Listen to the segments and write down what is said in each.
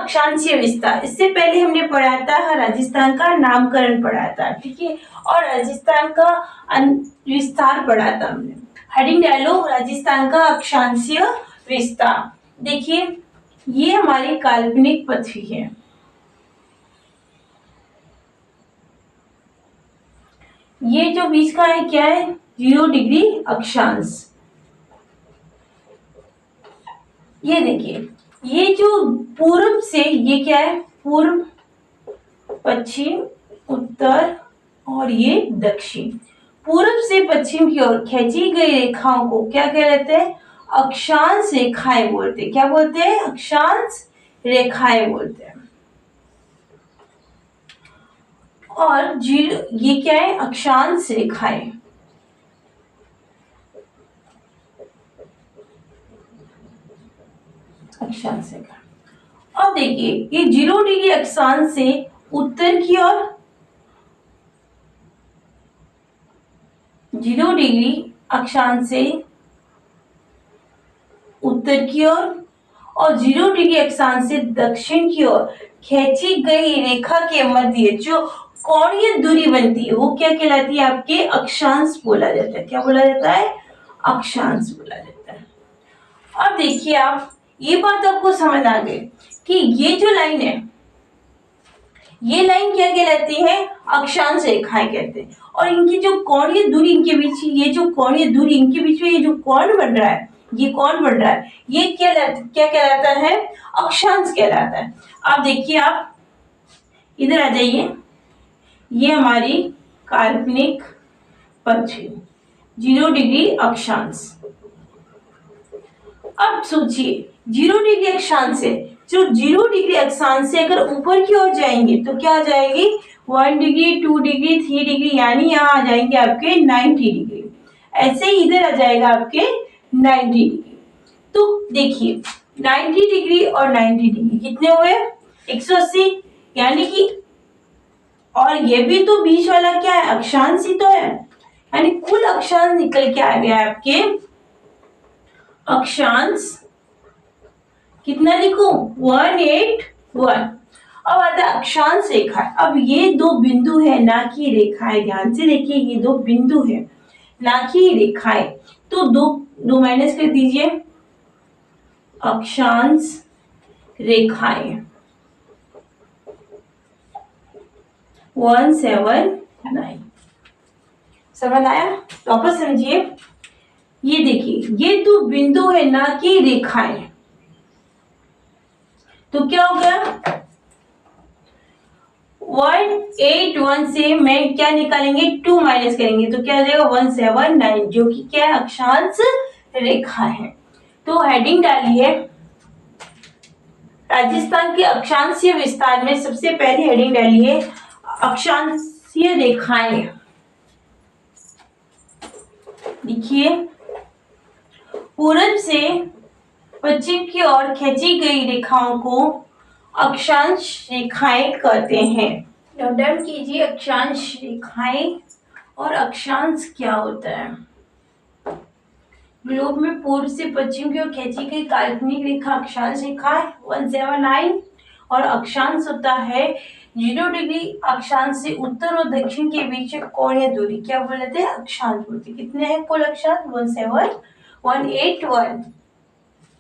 अक्षांशीय विस्तार, इससे पहले हमने पढ़ा था राजस्थान का नामकरण पढ़ा था, ठीक है, और राजस्थान का विस्तार पढ़ा था हमने। हेडिंग डालो राजस्थान का अक्षांशीय विस्तार। देखिए ये हमारी काल्पनिक पृथ्वी है, ये जो बीच का है क्या है 0 डिग्री अक्षांश। ये देखिए ये जो पूर्व से ये क्या है पूर्व, पश्चिम, उत्तर और ये दक्षिण। पूर्व से पश्चिम की ओर खींची गई रेखाओं को क्या कहते हैं अक्षांश रेखाएं बोलते हैं। क्या बोलते हैं अक्षांश रेखाएं बोलते हैं। और ये क्या है अक्षांश रेखाएं। अक्षांश रेखा। अब देखिए ये 0 डिग्री अक्षांश से उत्तर की ओर 0 डिग्री अक्षांश से उत्तर की ओर और 0 डिग्री अक्षांश से दक्षिण की ओर खींची गई रेखा के मध्य जो कोणीय दूरी बनती है वो क्या कहलाती है आपके अक्षांश बोला जाता है। क्या बोला जाता है अक्षांश बोला जाता है। अब देखिए आप ये बात आपको समझ आ गई कि ये जो लाइन है ये लाइन क्या कहलाती है अक्षांश रेखाएं कहते हैं। और इनकी जो कोणीय दूरी इनके बीच ये जो कोणीय दूरी इनके बीच में ये जो कोण बन रहा है ये कौन बन रहा है ये क्या कहलाता है अक्षांश कहलाता है। अब देखिए आप इधर आ जाइए, ये हमारी काल्पनिक पृथ्वी 0 डिग्री अक्षांश। अब सोचिए 0 डिग्री अक्षांश से जो 0 डिग्री अक्षांश से अगर ऊपर की ओर जाएंगे तो क्या आ जाएगी 1 डिग्री 2 डिग्री 3 डिग्री यानी यहाँ आ जाएंगे आपके 90 डिग्री। ऐसे ही इधर आ जाएगा आपके 90 डिग्री। तो देखिए 90 डिग्री और 90 डिग्री कितने हुए 180 यानी कि और ये भी तो बीच वाला क्या है अक्षांश ही तो है यानी कुल अक्षांश निकल के आ गया आपके अक्षांश कितना लिखूं 181। अब आता है अक्षांश रेखा। अब ये दो बिंदु है ना कि रेखाएं, ध्यान से देखिए ये दो बिंदु है ना कि रेखाएं। तो दो माइनस कर दीजिए अक्षांश रेखाएं 179। समझ आया वापस समझिए ये देखिए ये दो बिंदु है ना कि रेखाएं। तो क्या हो गया 181 से मैं क्या निकालेंगे 2 माइनस करेंगे तो क्या हो जाएगा 179 जो कि क्या है अक्षांश रेखा है। तो हेडिंग डालिए राजस्थान के अक्षांशीय विस्तार में सबसे पहली हेडिंग डालिए अक्षांशीय रेखाएं। देखिए पूरब से पश्चिम की ओर खींची गई रेखाओं को अक्षांश रेखाएं कहते हैं। नोट डाउन कीजिए अक्षांश रेखाएं और अक्षांश क्या होता है। ग्लोब में पूर्व से पश्चिम की ओर खींची गई काल्पनिक रेखा अक्षांश रेखा है 179 और अक्षांश होता है 0 डिग्री अक्षांश से उत्तर और दक्षिण के बीच कोणीय दूरी क्या बोलते हैं अक्षांश बोलते हैं। कितने हैं कुल अक्षांश 181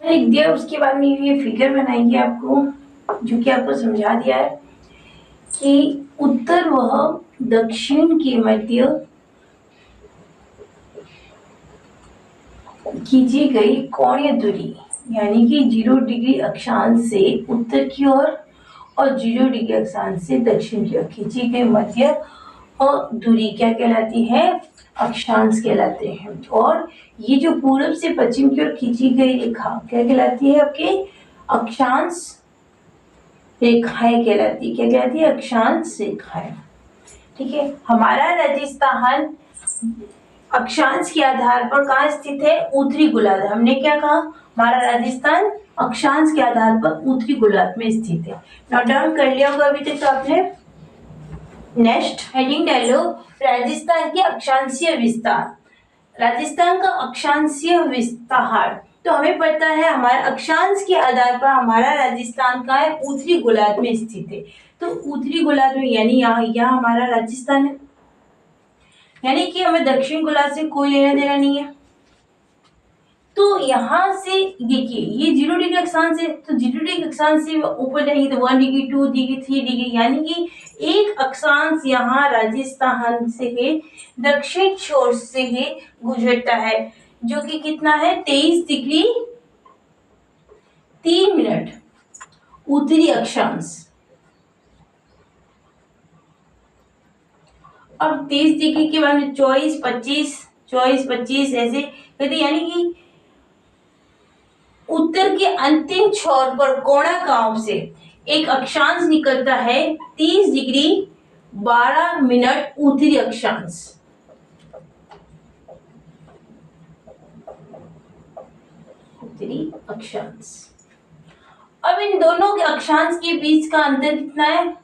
लिख दिया। उसके बाद में ये फिगर बनाएंगे आपको जो कि आपको समझा दिया है कि उत्तर व दक्षिण के मध्य खींची गई कोणीय दूरी यानी कि 0 डिग्री अक्षांश से उत्तर की ओर और 0 डिग्री अक्षांश से दक्षिण की ओर खींची गई मध्य और दूरी क्या कहलाती है अक्षांश कहलाते हैं। और ये जो पूर्व से पश्चिम की ओर खींची गई रेखा क्या कहलाती है आपके अक्षांश रेखाएं कहलाती है। क्या कहलाती है अक्षांश रेखाएं। ठीक है हमारा राजस्थान अक्षांश के आधार पर कहाँ स्थित है उत्तरी गोलार्ध। हमने क्या कहा हमारा राजस्थान अक्षांश के आधार पर उत्तरी गोलार्ध में स्थित है। नोट डाउन कर लिया होगा अभी तक तो आपने। नेक्स्ट हेडिंग डालो राजस्थान के अक्षांशीय विस्तार। राजस्थान का अक्षांशीय विस्तार तो हमें पता है हमारे अक्षांश के आधार पर हमारा राजस्थान का है उत्तरी गोलार्ध में स्थित है। तो उत्तरी गोलार्ध में यानी यहाँ हमारा राजस्थान है, यानी कि हमें दक्षिण गोलार्ध से कोई लेना देना नहीं है। तो यहाँ से देखिए ये 0 डिग्री अक्षांश है, तो 0 डिग्री अक्षांश से ऊपर जाएंगे तो 1 डिग्री 2 डिग्री 3 डिग्री, यानी कि एक अक्षांश यहाँ राजस्थान से है दक्षिण छोर से है गुजरता है, जो कि कितना है 23 डिग्री 3 मिनट उत्तरी अक्षांश। अब 23 डिग्री के बाद 24 25 ऐसे कहते, यानी कि उत्तर के अंतिम छोर पर कोणार्क से एक अक्षांश निकलता है 30 डिग्री 12 मिनट उत्तरी अक्षांश। उत्तरी अक्षांश। अब इन दोनों के अक्षांश के बीच का अंतर कितना है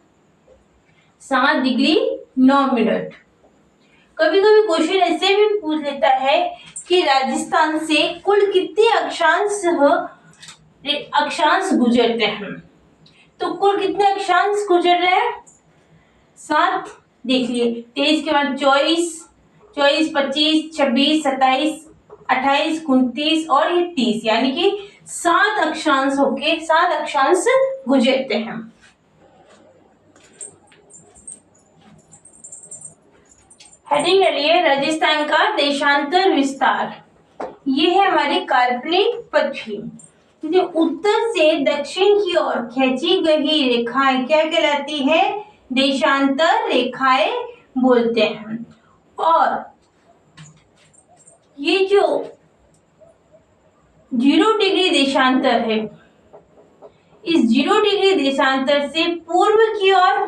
7 डिग्री 9 मिनट। कभी कभी क्वेश्चन ऐसे भी पूछ लेता है कि राजस्थान से कुल कितने अक्षांश गुजरते हैं, तो कुल कितने अक्षांश गुजर रहे हैं 7। देख लिए 23 के बाद 24 25 26 27 28 29 और ये 30, यानी कि 7 अक्षांश होके 7 अक्षांश गुजरते हैं। हेडिंग लिए राजस्थान का देशांतर विस्तार। ये है हमारी काल्पनिक पृथ्वी। उत्तर से दक्षिण की ओर खींची गई रेखाएं क्या कहलाती है देशांतर रेखाएं बोलते हैं। और ये जो 0 डिग्री देशांतर है, इस 0 डिग्री देशांतर से पूर्व की ओर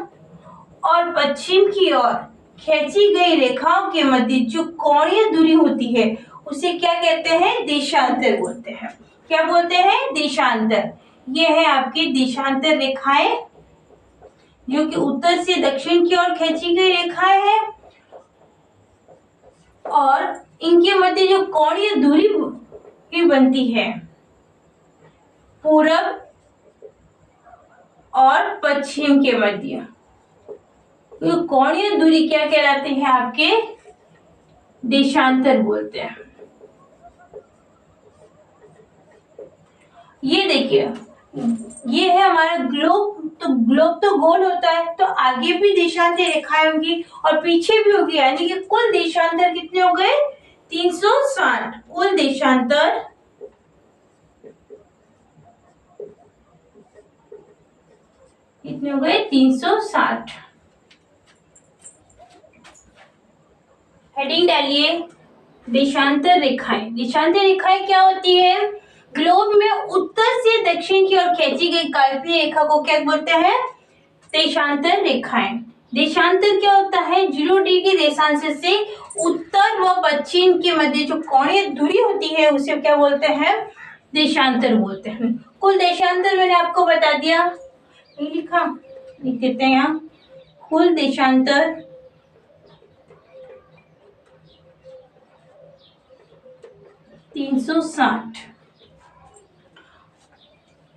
और पश्चिम की ओर खींची गई रेखाओं के मध्य जो कोणीय दूरी होती है उसे क्या कहते हैं देशांतर बोलते हैं। क्या बोलते हैं देशांतर। ये है आपकी देशांतर रेखाएं जो कि उत्तर से दक्षिण की ओर खींची गई रेखाएं हैं और इनके मध्य जो कोणीय दूरी की बनती है पूरब और पश्चिम के मध्य, तो कोणीय दूरी क्या कहलाते हैं आपके देशांतर बोलते हैं। ये देखिए ये है हमारा ग्लोब, तो ग्लोब तो गोल होता है तो आगे भी देशांतर रेखाएं होंगी और पीछे भी होगी, यानी कि कुल देशांतर कितने हो गए 360। कुल देशांतर कितने हो गए 360। हेडिंग डालिए देशांतर रेखाएं। देशांतर रेखाएं क्या होती है ग्लोब में उत्तर से दक्षिण की ओर खींची गई काल्पनिक रेखा को क्या बोलते हैं देशांतर रेखाएं। देशांतर क्या होता है 0 डिग्री देशांतर से उत्तर व पश्चिम के मध्य जो कोणीय दूरी होती है उसे क्या बोलते हैं देशांतर बोलते हैं। कुल देशांतर मैंने आपको बता दिया, नहीं लिखा लिख देते हैं यहाँ। कुल देशांतर 360।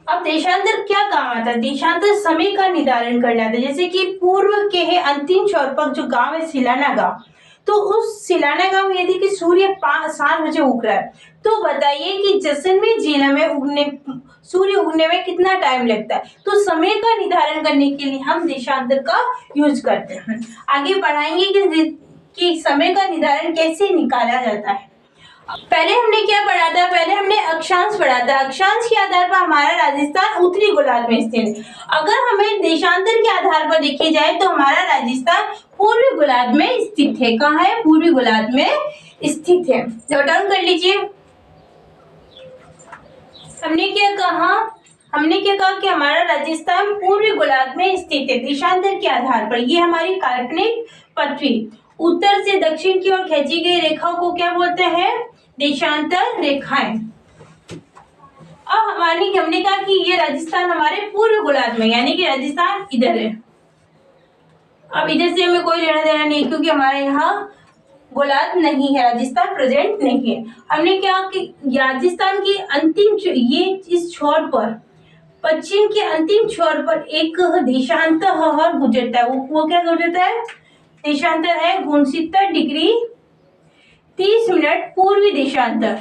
अब देशांतर क्या काम आता है देशांतर समय का निर्धारण करना था। जैसे कि पूर्व के है अंतिम छोर पर जो गांव है सिलाना गांव, तो उस सिलाना गांव में यदि कि सूर्य 7 बजे उग रहा है तो बताइए कि जैसलमेर जिला में सूर्य उगने में कितना टाइम लगता है। तो समय का निर्धारण करने के लिए हम देशांतर का यूज करते हैं। आगे बढ़ाएंगे कि समय का निर्धारण कैसे निकाला जाता है। पहले हमने क्या पढ़ा था, पहले हमने अक्षांश पढ़ा था। अक्षांश के आधार पर हमारा राजस्थान उत्तरी गोलार्ध में स्थित है। अगर हमें देशांतर के आधार पर देखी जाए तो हमारा राजस्थान पूर्वी गोलार्ध में स्थित है। कहाँ है पूर्वी गोलार्ध में स्थित है। नोट डाउन कर लीजिए। हमने क्या कहा कि हमारा राजस्थान पूर्वी गोलार्ध में स्थित है देशांतर के आधार पर। ये हमारी काल्पनिक पृथ्वी उत्तर से दक्षिण की ओर खींची गई रेखाओं को क्या बोलते हैं देशांतर रेखाएं। अब हमने कहा कि ये राजस्थान हमारे पूर्व गोलार्ध में, यानी कि राजस्थान इधर है। अब इधर से हमें कोई लेना देना नहीं क्योंकि हमारे यहाँ गोलार्ध नहीं है, राजस्थान प्रेजेंट नहीं है। हमने क्या कि राजस्थान की अंतिम ये इस छोर पर, पश्चिम के अंतिम छोर पर एक देशांतर गुजरता है। वो क्या गुजरता है? देशांतर है 69 डिग्री 30 मिनट पूर्वी देशांतर।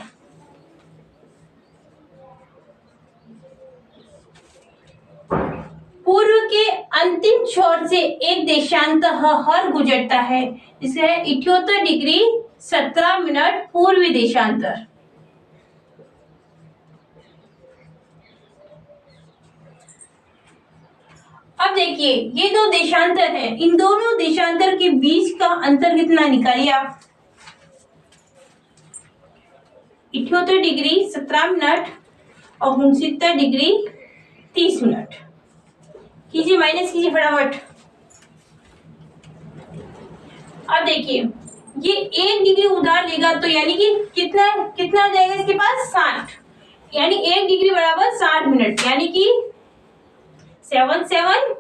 पूर्व के अंतिम छोर से एक देशांतर गुजरता है, जिसे 78 डिग्री 17 मिनट पूर्वी देशांतर। अब देखिए ये दो देशांतर है, इन दोनों देशांतर के बीच का अंतर कितना निकालिए आप। 78 डिग्री 17 मिनट और 69 डिग्री 30 मिनट। कीजिए, माइनस कीजिए फटाफट। अब देखिए ये 1 डिग्री उधार लेगा तो यानी कि कितना कितना आ जाएगा इसके पास? 60, यानी 1 डिग्री बराबर 60 मिनट, यानी कि 7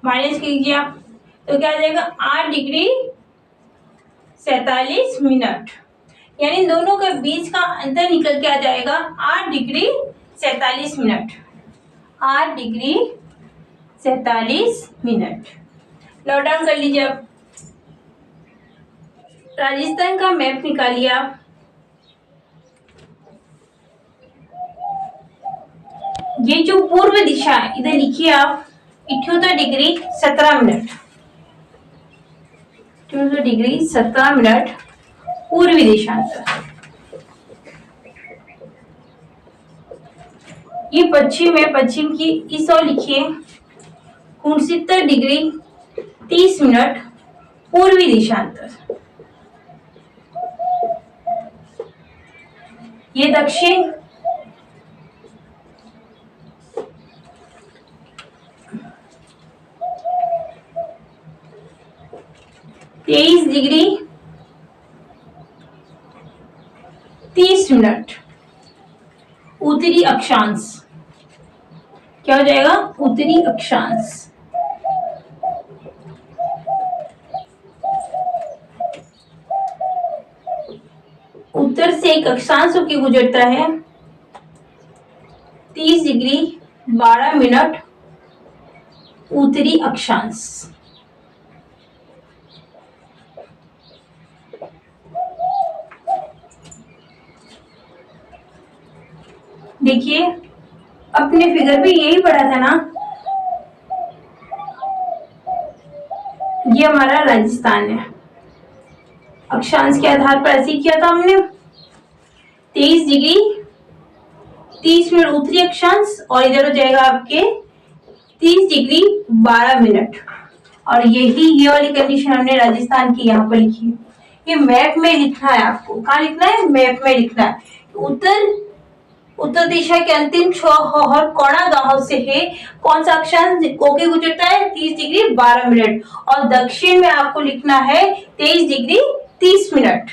माइनस कीजिए आप, तो क्या आ जाएगा? 8 डिग्री 47 मिनट, यानी दोनों के बीच का अंतर निकल के आ जाएगा 8 degree 47 minute. 8 degree 47 minute. Note down कर लीजिए। अब राजस्थान का मैप निकालिए आप। ये जो पूर्व दिशा है इधर लिखिए आप 78 डिग्री 17 मिनट। 78 डिग्री 17 मिनट पूर्वी देशांतर। ये पश्चिम है, पश्चिम की इस ओर लिखिए 69 डिग्री 30 मिनट पूर्वी देशांतर। ये दक्षिण, तेईस डिग्री 30 मिनट उत्तरी अक्षांश। क्या हो जाएगा? उत्तरी अक्षांश। उत्तर से एक अक्षांश होकर गुजरता है 30 डिग्री 12 मिनट उत्तरी अक्षांश। देखिए अपने फिगर में यही पढ़ा था ना, ये हमारा राजस्थान है। अक्षांश के आधार पर ऐसे किया था हमने 23 डिग्री 30 मिनट उत्तरी अक्षांश और इधर हो जाएगा आपके 30 डिग्री 12 मिनट। और यही ये वाली कंडीशन हमने राजस्थान की यहाँ पर लिखी है। ये मैप में लिखना है आपको। कहाँ लिखना है? मैप में लिखना है। उत्तर दिशा के अंतिम छोर कोणा गांव से है कौन सा अक्षांश होके गुजरता है? 30 डिग्री 12 मिनट। और दक्षिण में आपको लिखना है 23 डिग्री 30 मिनट।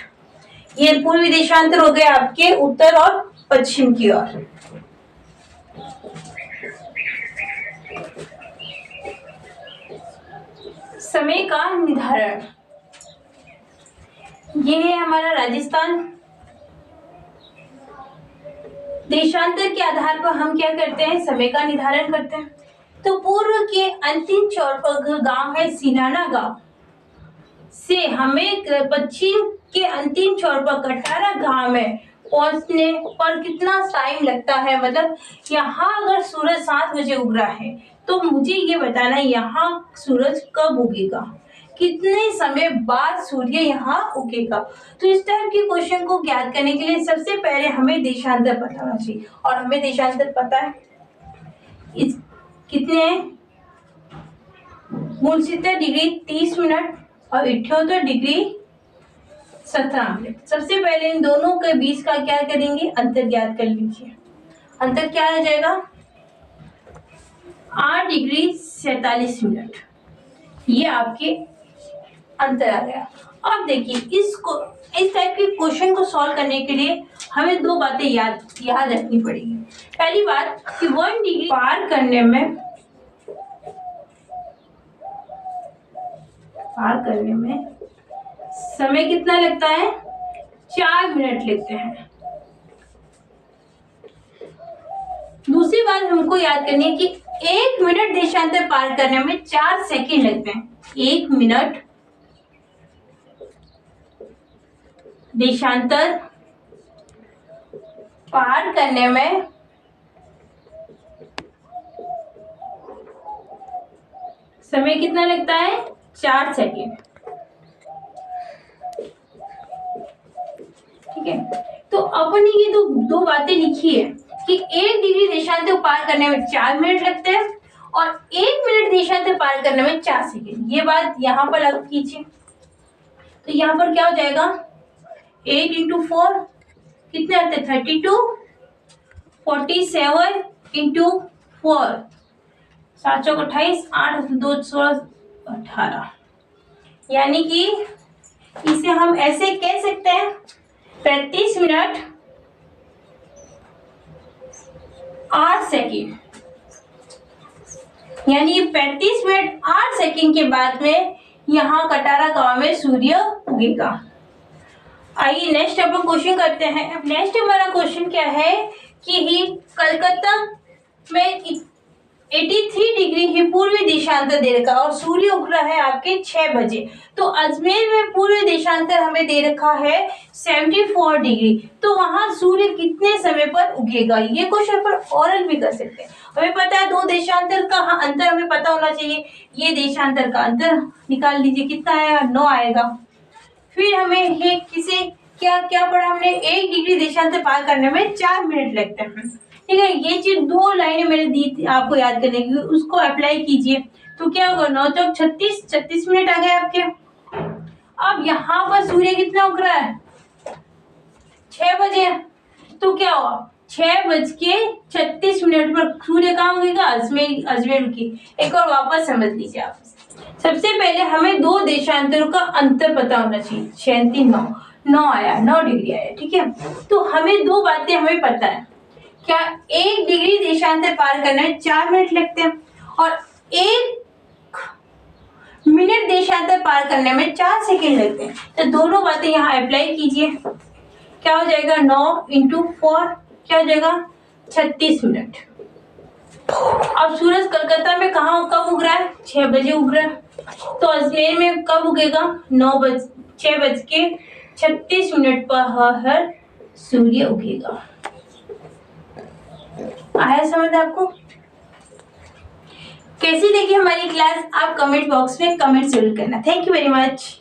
ये पूर्वी देशांतर हो गए आपके उत्तर और पश्चिम की ओर। समय का निर्धारण, ये है हमारा राजस्थान। देशांतर के आधार पर हम क्या करते हैं? समय का निर्धारण करते हैं। तो पूर्व के अंतिम छोर पर गांव है सिनाना गांव से हमें पश्चिम के अंतिम छोर पर कटारा गांव में पहुंचने पर कितना टाइम लगता है? मतलब यहाँ अगर सूरज 7 बजे उग रहा है तो मुझे ये बताना यहाँ सूरज कब उगेगा, कितने समय बाद सूर्य यहाँ उगेगा। तो इस टाइप के क्वेश्चन को ज्ञात करने के लिए सबसे पहले हमें देशांतर पता होना चाहिए। और हमें देशांतर पता है इस कितने हैं? 69 डिग्री 30 मिनट और 78 डिग्री 17 मिनट। सबसे पहले इन दोनों के बीच का क्या करेंगे? अंतर ज्ञात कर लीजिए। अंतर क्या आ जाएगा? 8 डिग्री 47 मिनट। ये आपके अंतर आ गया। अब देखिए इस टाइप के क्वेश्चन को सॉल्व करने के लिए हमें दो बातें याद रखनी पड़ेगी। पहली बात कि 1 डिग्री पार करने में समय कितना लगता है? 4 मिनट लगते हैं। दूसरी बात हमको याद करनी है कि 1 मिनट देशांतर पार करने में 4 सेकंड लगते हैं। 1 मिनट देशांतर पार करने में समय कितना लगता है? 4 सेकंड। ठीक है, तो अपन ने ये दो बातें लिखी है कि 1 डिग्री देशांतर पार करने में 4 मिनट लगते हैं और 1 मिनट देशांतर पार करने में 4 सेकंड। ये बात यहाँ पर लागू कीजिए, तो यहाँ पर क्या हो जाएगा? 8 × 4 कितने आते हैं? 32, 47 × 4 7 चौक 28, 8 2 16 18। यानी कि इसे हम ऐसे कह सकते हैं 35 मिनट 8 सेकंड। यानी 35 मिनट 8 सेकंड के बाद में यहाँ कटारा गांव में सूर्य उगेगा। आइए नेक्स्ट अपन क्वेश्चन करते हैं। नेक्स्ट हमारा क्वेश्चन क्या है कि कलकत्ता में 83 डिग्री ही पूर्वी देशांतर दे रखा और सूर्य उग रहा है आपके 6 बजे। तो अजमेर में पूर्वी देशांतर हमें दे रखा है 74 डिग्री। तो वहां सूर्य कितने समय पर उगेगा? ये क्वेश्चन पर ओरल भी कर सकते हैं। हमें पता है दो देशांतर का अंतर हमें पता होना चाहिए। ये देशांतर का अंतर निकाल लीजिए, कितना आएगा? 9 आएगा। फिर हमें ये किसे क्या पढ़ा हमने? 1 डिग्री देशांतर पार करने में 4 मिनट लगते हैं। ठीक है, ये चीज 2 लाइनें मैंने दी थी आपको याद करने की, उसको अप्लाई कीजिए तो क्या होगा? 9 चौक 36 मिनट आ गए आपके। अब यहाँ पर सूर्य कितना उग रहा है? 6 बजे। तो क्या हुआ? 6:36 पर सूर्य कहाँ उगेगा? अजमेर की। एक और वापस समझ लीजिए आप। सबसे पहले हमें दो देशांतरों का अंतर पता होना चाहिए। 9 आया, 9 डिग्री आया। ठीक है, तो हमें दो बातें हमें पता है। क्या? 1 डिग्री देशांतर पार करने में 4 मिनट लगते हैं और 1 मिनट देशांतर पार करने में 4 सेकंड लगते हैं। तो दोनों बातें यहाँ अप्लाई कीजिए। क्या हो जाएगा? 9 × 4 क्या हो जाएगा? 36 मिनट। अब सूरज कलकत्ता में कब उग रहा है? 6 बजे उग रहा है। तो अजमेर में कब उगेगा? 6:36 पर सूर्य उगेगा। आया समझ आपको? कैसी देखिए हमारी क्लास? आप कमेंट बॉक्स में कमेंट जरूर करना। Thank you very much.